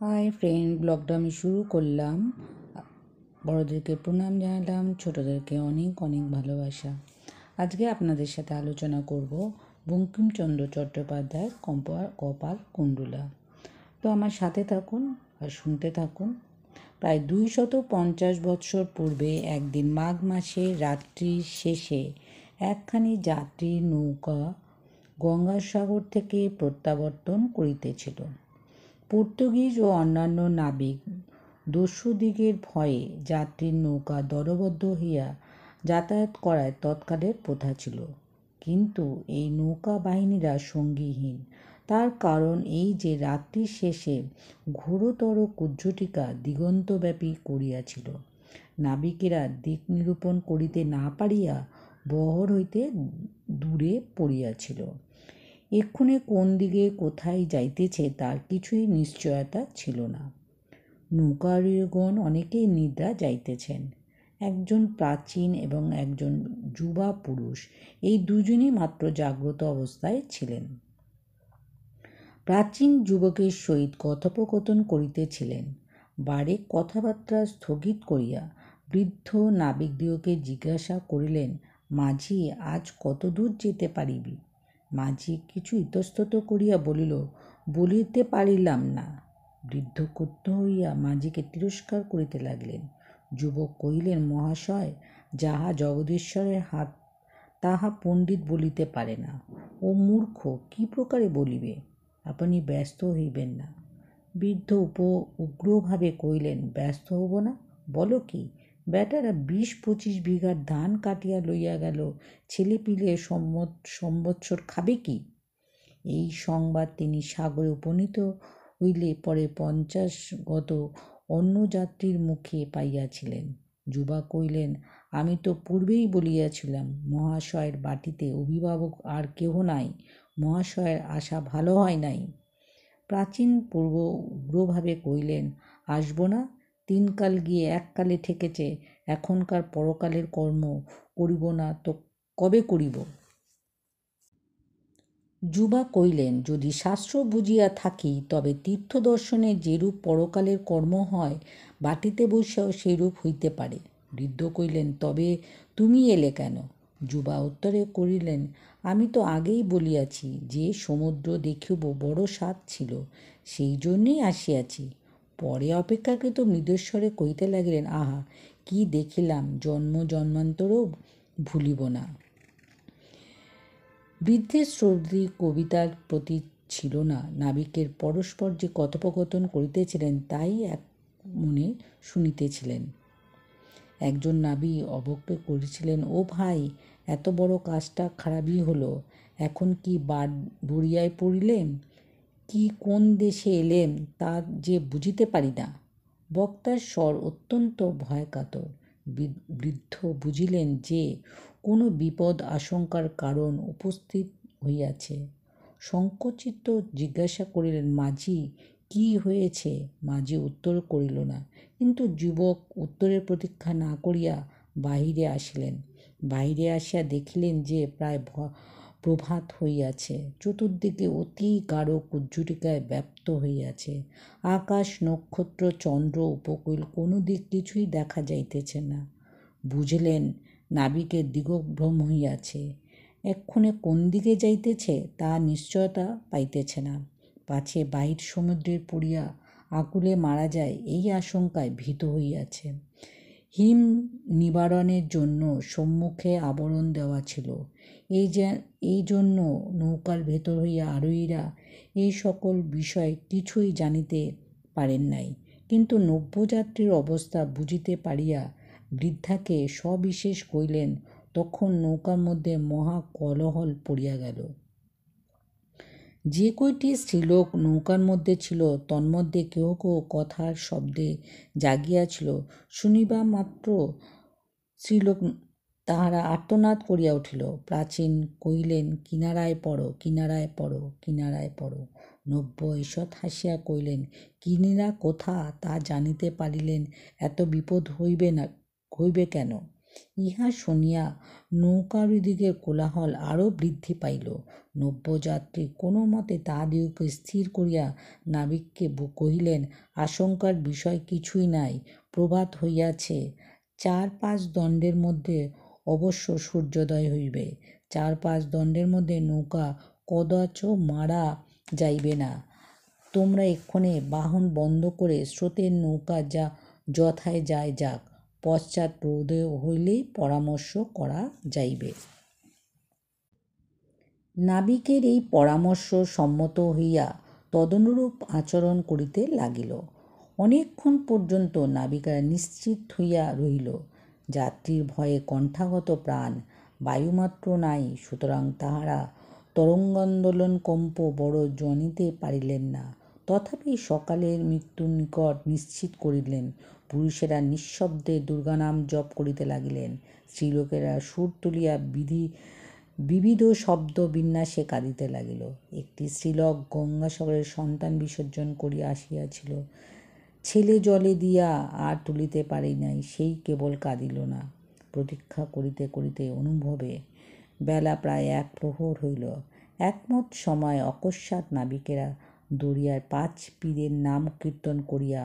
Hi friend, ব্লগটা আমি শুরু করলাম। বড়োদেরকে প্রণাম জানালাম, ছোটোদেরকে অনেক অনেক ভালোবাসা। আজকে আপনাদের সাথে আলোচনা করব বঙ্কিমচন্দ্র চট্টোপাধ্যায়ের কপাল কুণ্ডলা। তো আমার সাথে থাকুন আর শুনতে থাকুন। প্রায় 250 বৎসর পূর্বে একদিন মাঘ মাসের রাত্রির শেষে একখানি যাত্রীর নৌকা গঙ্গাসাগর থেকে প্রত্যাবর্তন করিতেছিল। পর্তুগিজ ও অন্যান্য নাবিক দস্যুদিগের ভয়ে যাত্রীর নৌকা দলবদ্ধ হইয়া যাতায়াত করায় তৎকালের প্রথা ছিল। কিন্তু এই নৌকা বাহিনীরা সঙ্গীহীন। তার কারণ এই যে রাত্রির শেষে ঘোরতর কুজ্ঝটিকা দিগন্তব্যাপী করিয়াছিল। নাবিকেরা দিক নিরূপণ করিতে না পারিয়া বহর হইতে দূরে পড়িয়াছিল। এক্ষণে কোন দিকে কোথায় যাইতেছে তার কিছুই নিশ্চয়তা ছিল না। নৌকারীগণ অনেকেই নিদ্রা যাইতেছেন। একজন প্রাচীন এবং একজন যুবা পুরুষ, এই দুজনই মাত্র জাগ্রত অবস্থায় ছিলেন। প্রাচীন যুবকের সহিত কথোপকথন করিতেছিলেন। বারে কথাবার্তা স্থগিত করিয়া বৃদ্ধ নাবিকদিগকে জিজ্ঞাসা করিলেন, মাঝি, আজ কত দূর যেতে পারিবি? মাঝি কিছু ইতস্তত করিয়া বলিল, বলিতে পারিলাম না। বৃদ্ধ ক্রুদ্ধ হইয়া মাঝিকে তিরস্কার করিতে লাগিলেন। যুবক কহিলেন, মহাশয়, যাহা জগদীশ্বরের হাত তাহা পণ্ডিত বলিতে পারে না। ও মূর্খ, কি প্রকারে বলিবে? আপনি ব্যস্ত হইবেন না। বৃদ্ধ উগ্রভাবে কহিলেন, ব্যস্ত হব না? বলো কি? বেটারা 20-25 বিঘার ধান কাটিয়া লইয়া গেল, ছেলেপিলে সম্বৎসর খাবে কি? এই সংবাদ তিনি সাগরে উপনীত হইলে পরে 50 অন্য যাত্রীর মুখে পাইয়াছিলেন। যুবা কহিলেন, আমি তো পূর্বেই বলিয়াছিলাম, মহাশয়ের বাটিতে অভিভাবক আর কেহ নাই। মহাশয়ের আশা ভালো হয় নাই। প্রাচীন পূর্ব উগ্রভাবে কহিলেন, আসব না? 3 কাল গিয়ে 1 কালে ঠেকেছে। এখনকার পরকালের কর্ম করিব না তো কবে করিব? যুবা কহিলেন, যদি শাস্ত্র বুঝিয়া থাকি তবে তীর্থদর্শনে যেরূপ পরকালের কর্ম হয়, বাটিতে বসেও সেইরূপ হইতে পারে। বৃদ্ধ কহিলেন, তবে তুমি এলে কেন? যুবা উত্তরে করিলেন, আমি তো আগেই বলিয়াছি যে সমুদ্র দেখিব বড় স্বাদ ছিল, সেই জন্যেই আসিয়াছি। পরে অপেক্ষাকৃত মৃদুস্বরে কহিতে লাগিলেন, আহা, কি দেখিলাম, জন্ম জন্মান্তরও ভুলিব না। বৃদ্ধের শ্রদ্ধা কবিতার প্রতি ছিল না। নাবিকের পরস্পর যে কথোপকথন করিতেছিলেন তাই এক মনে শুনিতেছিলেন। একজন নাবিক অবজ্ঞা করিছিলেন, ও ভাই, এত বড় কাজটা খারাপই হলো। এখন কি দরিয়ায় পড়িলেম, কি কোন দেশে এলেম তা যে বুঝিতে পারি না। বক্তার স্বর অত্যন্ত ভয়কাতর। বৃদ্ধ বুঝিলেন যে কোনো বিপদ আশঙ্কার কারণ উপস্থিত হইয়াছে। সংকোচিত জিজ্ঞাসা করিলেন, মাঝি, কি হয়েছে? মাঝি উত্তর করিল না, কিন্তু যুবক উত্তরের প্রতীক্ষা না করিয়া বাহিরে আসিলেন। বাহিরে আসিয়া দেখিলেন যে প্রায় প্রভাত হইয়াছে। চতুর্দিকে অতি গাঢ় কুজ্ঝটিকায় ব্যাপ্ত হইয়াছে। আকাশ, নক্ষত্র, চন্দ্র, উপকূল কোনো দিক কিছুই দেখা যাইতেছে না। বুঝলেন, নাবিকের দিগভ্রম হইয়াছে। এক্ষণে কোন দিকে যাইতেছে তা নিশ্চয়তা পাইতেছে না। পাছে বাহির সমুদ্রে পড়িয়া আকুলে মারা যায়, এই আশঙ্কায় ভীত হইয়াছে। হিম নিবারণের জন্য সম্মুখে আবরণ দেওয়া ছিল। এই জন্য নৌকার ভেতর হইয়া আরোহীরা এই সকল বিষয় কিছুই জানিতে পারেন নাই। কিন্তু নভ্যযাত্রীর অবস্থা বুঝিতে পারিয়া বৃদ্ধাকে সবিশেষ কহিলেন। তখন নৌকার মধ্যে মহা কোলাহল পড়িয়া গেল। যে কয়টি স্ত্রীলোক নৌকার মধ্যে ছিল তন্মধ্যে কেহ কেহ কথার শব্দে জাগিয়াছিল। শুনিবা মাত্র স্ত্রীলোক তাহারা আর্তনাদ করিয়া উঠিল। প্রাচীন কহিলেন, কিনারায় পড়ো, কিনারায় পড়ো, কিনারায় পড়ো। নব্য ঈষৎ হাসিয়া কহিলেন, কিনারা কোথা তা জানিতে পারিলেন এত বিপদ হইবে কেন? ইহা শুনিয়া নৌকারীদিগের কোলাহল আরও বৃদ্ধি পাইল। নব্যযাত্রী কোনো মতে তাহাদিগকে স্থির করিয়া নাবিককে কহিলেন, আশঙ্কার বিষয় কিছুই নাই, প্রভাত হইয়াছে, 4-5 দণ্ডের মধ্যে অবশ্য সূর্যোদয় হইবে। 4-5 দণ্ডের মধ্যে নৌকা কদাচ মারা যাইবে না। তোমরা এক্ষণে বাহন বন্ধ করে স্রোতের নৌকা যথায় যায় যাক, পশ্চাৎ রোদে হইলেই পরামর্শ করা যাইবে। নাবিকের এই পরামর্শ সম্মত হইয়া তদনুরূপ আচরণ করিতে লাগিল। অনেকক্ষণ পর্যন্ত নাবিকেরা নিশ্চিত হইয়া রহিল। যাত্রীর ভয়ে কণ্ঠাগত প্রাণ, বায়ুমাত্র নাই, সুতরাং তাহারা তরঙ্গান্দোলন কম্প বড় জানিতে পারিলেন না। তথাপি সকালের মৃত্যুর নিকট নিশ্চিত করিলেন। পুরুষেরা নিঃশব্দে দুর্গানাম জপ করিতে লাগিলেন। স্ত্রীলোকেরা সুর তুলিয়া বিবিধ শব্দ বিন্যাসে কাঁদিতে লাগিল। একটি স্ত্রীলোক গঙ্গাসাগরের সন্তান বিসর্জন করিয়া আসিয়াছিল। ছেলে জলে দিয়া আর তুলিতে পারি নাই, সেই কেবল কাঁদিল না। প্রতীক্ষা করিতে করিতে অনুভবে বেলা প্রায় 1 প্রহর হইল। একমত সময় অকস্মাৎ নাবিকেরা দরিয়ার 5 পীরের নাম কীর্তন করিয়া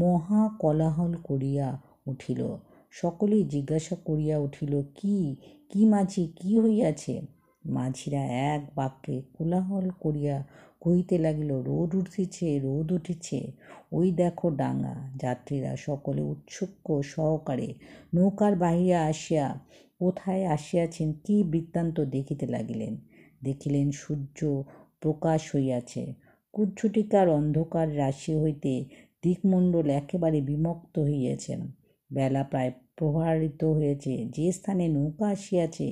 মহা কোলাহল করিয়া উঠিল। সকলেই জিজ্ঞাসা করিয়া উঠিল, কি মাঝি, কি হইয়াছে? মাঝিরা এক বাক্যে কোলাহল করিয়া কহিতে লাগিল, রোদ উঠিছে, রোদ উঠিছে, ওই দেখো ডাঙা। যাত্রীরা সকলে উৎসুক সহকারে নৌকার বাহিরে আসিয়া কোথায় আসিয়াছেন কি বৃত্তান্ত দেখিতে লাগিলেন। দেখিলেন সূর্য প্রকাশ হইয়াছে। কুজ্ঝটিকার অন্ধকার রাশি হইতে দিকমণ্ডল একেবারে বিমুক্ত হইয়াছে। বেলা প্রায় প্রভারিত হইয়াছে। যে স্থানে নৌকা আসিয়াছে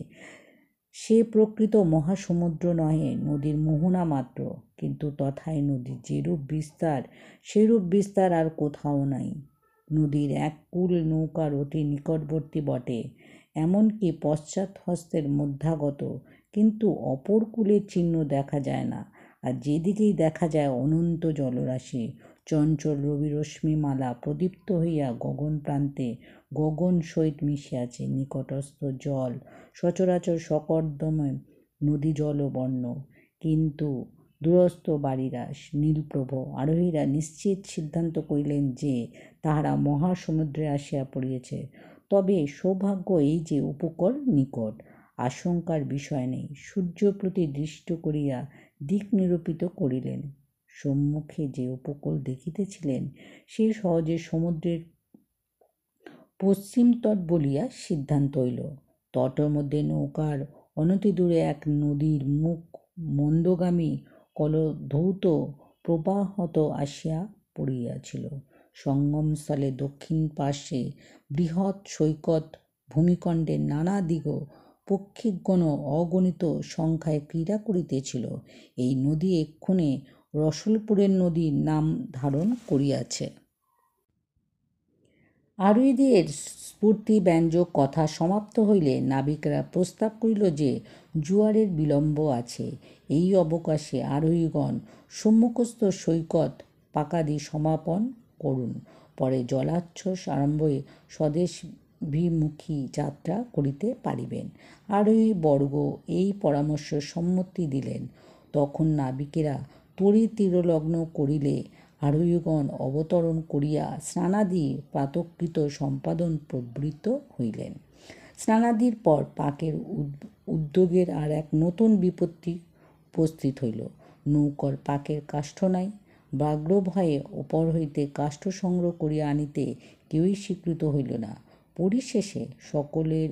সে প্রকৃত মহাসমুদ্র নহে, নদীর মোহনা মাত্র। কিন্তু তথায় নদীর যেরূপ বিস্তার সেরূপ বিস্তার আর কোথাও নাই। নদীর এক কূল নৌকার অতি নিকটবর্তী বটে, এমনকি পশ্চাৎহস্তের মধ্যাগত, কিন্তু অপর কূলের চিহ্ন দেখা যায় না। আর যেদিকেই দেখা যায় অনন্ত জলরাশি। চঞ্চল রবিরশ্মিমালা প্রদীপ্ত হইয়া গগন প্রান্তে গগন সহিত মিশিয়াছে। নিকটস্থ জল সচরাচর সকর্দমে নদী জলবর্ণ, কিন্তু দূরস্থ বাড়িরা নীলপ্রভ। আরোহীরা নিশ্চিত সিদ্ধান্ত করিলেন যে তাহারা মহাসমুদ্রে আসিয়া পড়িয়াছে। তবে সৌভাগ্য এই যে উপকূল নিকট, আশঙ্কার বিষয় নেই। সূর্য প্রতি দৃষ্টি করিয়া দিক নিরূপিত করিলেন। সম্মুখে যে উপকূল দেখিতেছিলেন সে সহজে সমুদ্রের পশ্চিম তট বলিয়া সিদ্ধান্ত হইল। তটের মধ্যে নৌকার অনতিদূরে এক নদীর মুখ মন্দগামী কলধৌত প্রবাহত আসিয়া পড়িয়াছিল। সঙ্গমস্থলে দক্ষিণ পার্শ্বে বৃহৎ সৈকত ভূমিখণ্ডে নানা দিগ পক্ষিগণ অগণিত সংখ্যায় ক্রীড়া করিতেছিল। এই নদী এক্ষণে রসলপুরের নদীর নাম ধারণ করিয়াছে। আরোহীদের স্ফূর্তিব্যঞ্জক কথা সমাপ্ত হইলে নাবিকেরা প্রস্তাব করিল যে জোয়ারের বিলম্ব আছে, এই অবকাশে আরোহীগণ সম্মুখস্থ সৈকত পাকাদি সমাপন করুন, পরে জলোচ্ছ্বাস আরম্ভে স্বদেশাভিমুখী যাত্রা করিতে পারিবেন। আরোহীবর্গ এই পরামর্শ সম্মতি দিলেন। তখন নাবিকেরা তরী তীরলগ্ন করিলে আরোহীগণ অবতরণ করিয়া স্নানাদি প্রাতঃকৃত সম্পাদন প্রবৃত্ত হইলেন। স্নানাদির পর পাকের উদ্যোগের আর এক নতুন বিপত্তি উপস্থিত হইল। নৌকার পাকের কাষ্ঠ নাই। ব্যগ্রভয়ে ওপর হইতে কাষ্ঠ সংগ্রহ করিয়া আনিতে কেউই স্বীকৃত হইল না। পরিশেষে সকলের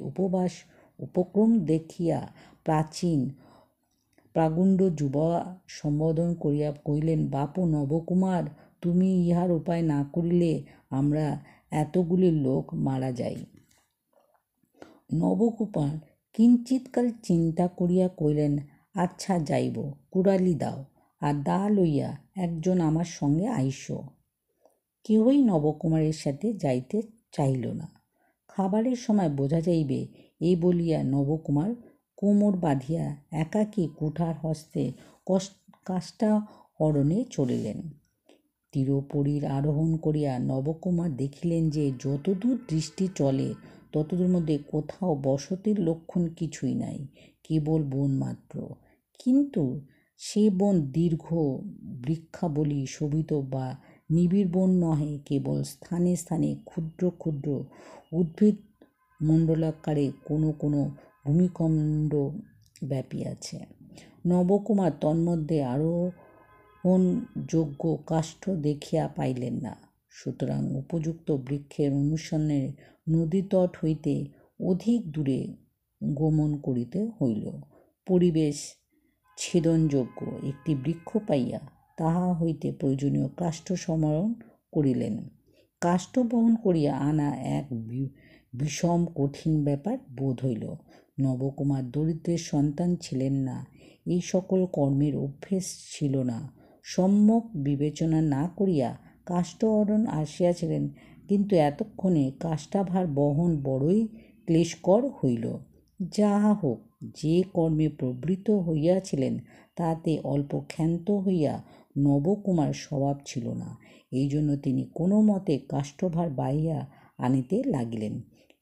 উপক্রম দেখিয়া প্রাগুণ্ড যুবা সম্বোধন করিয়া কহিলেন, বাপু নবকুমার, তুমি ইহার উপায় না করিলে আমরা এতগুলি লোক মারা যাই। নবকুমার কিঞ্চিৎকাল চিন্তা করিয়া কহিলেন, আচ্ছা যাইব, কুড়ালি দাও, আর দা লইয়া একজন আমার সঙ্গে আইস। কেহই নবকুমারের সাথে যাইতে চাহিল না। খাবারের সময় বোঝা যাইবে, এই বলিয়া নবকুমার কোমর বাঁধিয়া একাকী কুঠার হস্তে কাষ্টাহরণে চলিলেন। তীরপরীর আরোহণ করিয়া নবকুমার দেখিলেন যে যতদূর দৃষ্টি চলে ততদূর মধ্যে কোথাও বসতির লক্ষণ কিছুই নাই, কেবল বন মাত্র। কিন্তু সে বন দীর্ঘ বৃক্ষাবলী শোভিত বা নিবিড় বন নহে, কেবল স্থানে স্থানে ক্ষুদ্র ক্ষুদ্র উদ্ভিদ মণ্ডলাকারে কোনো কোনো ভূমিখণ্ড ব্যাপিয়াছে। নবকুমার তন্মধ্যে আরোহণযোগ্য কাষ্ঠ দেখিয়া পাইলেন না। সুতরাং উপযুক্ত বৃক্ষের অনুসন্ধানে নদীতট হইতে অধিক দূরে গমন করিতে হইল। পরিবেশ ছেদনযোগ্য একটি বৃক্ষ পাইয়া তাহা হইতে প্রয়োজনীয় কাষ্ঠ সংগ্রহ করিলেন। কাষ্ঠ বহন করিয়া আনা এক বিষম কঠিন ব্যাপার বোধ হইল। নবকুমার দরিদ্রের সন্তান ছিলেন না, এই সকল কর্মের অভ্যেস ছিল না। সম্যক বিবেচনা না করিয়া কাষ্ঠ আরোহণ আসিয়াছিলেন, কিন্তু এতক্ষণে কাষ্ঠাভার বহন বড়ই ক্লেশকর হইল। যাহা হোক, যে কর্মে প্রবৃত্ত হইয়াছিলেন তাতে অল্প ক্ষান্ত হইয়া নবকুমার স্বভাব ছিল না। এই জন্য তিনি কোনো মতে কাষ্ঠভার বাহিয়া আনিতে লাগিলেন।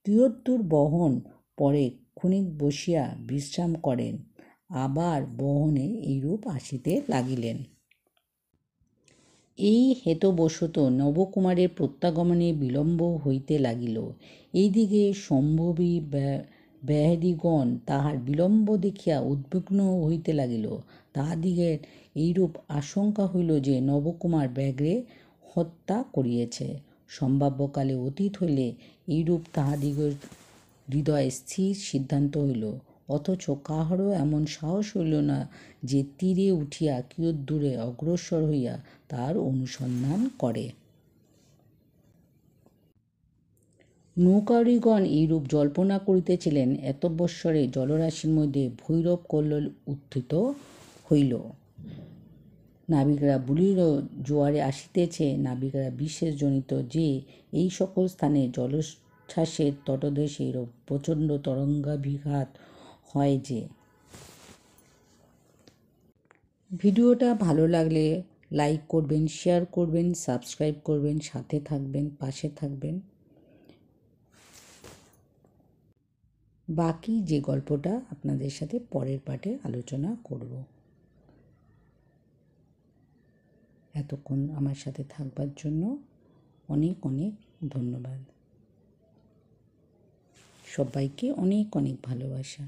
কিয়দ্দূর বহন পরে ক্ষণিক বসিয়া বিশ্রাম করেন, আবার বহনে এইরূপ আসিতে লাগিলেন। এই হেতুবশত নবকুমারের প্রত্যাগমনে বিলম্ব হইতে লাগিল। এইদিকে সম্ভবী ব্যয়াদিগণ তাহার বিলম্ব দেখিয়া উদ্বিগ্ন হইতে লাগিল। তাহাদিগের এইরূপ আশঙ্কা হইল যে নবকুমার ব্যাঘ্রে হত্যা করিয়াছে। সম্ভাব্যকালে অতীত হইলে এইরূপ তাহাদিগের হৃদয়ে স্থির সিদ্ধান্ত হইল, অথচ কাহারও এমন সাহস হইল না যে তীরে উঠিয়া কিয়দ্দূরে অগ্রসর হইয়া তার অনুসন্ধান করে। নৌকারীগণ এইরূপ জল্পনা করিতেছিলেন, এতবৎসরে জলরাশির মধ্যে ভৈরব কল্লোল উত্থিত হইল। নাবিকরা বলিল, জোয়ারে আসিতেছে। নাবিকরা বিশেষ জনিত যে এই সকল স্থানে জলোচ্ছ্বাসের তটদেশে এইরূপ প্রচণ্ড তরঙ্গাভিঘাত হয় যে। ভিডিওটা ভালো লাগলে লাইক করবেন, শেয়ার করবেন, সাবস্ক্রাইব করবেন, সাথে থাকবেন, পাশে থাকবেন। বাকি যে গল্পটা আপনাদের সাথে পরের পার্টে আলোচনা করব। এতক্ষণ আমার সাথে থাকবার জন্য অনেক অনেক ধন্যবাদ। সবাইকে অনেক অনেক ভালোবাসা।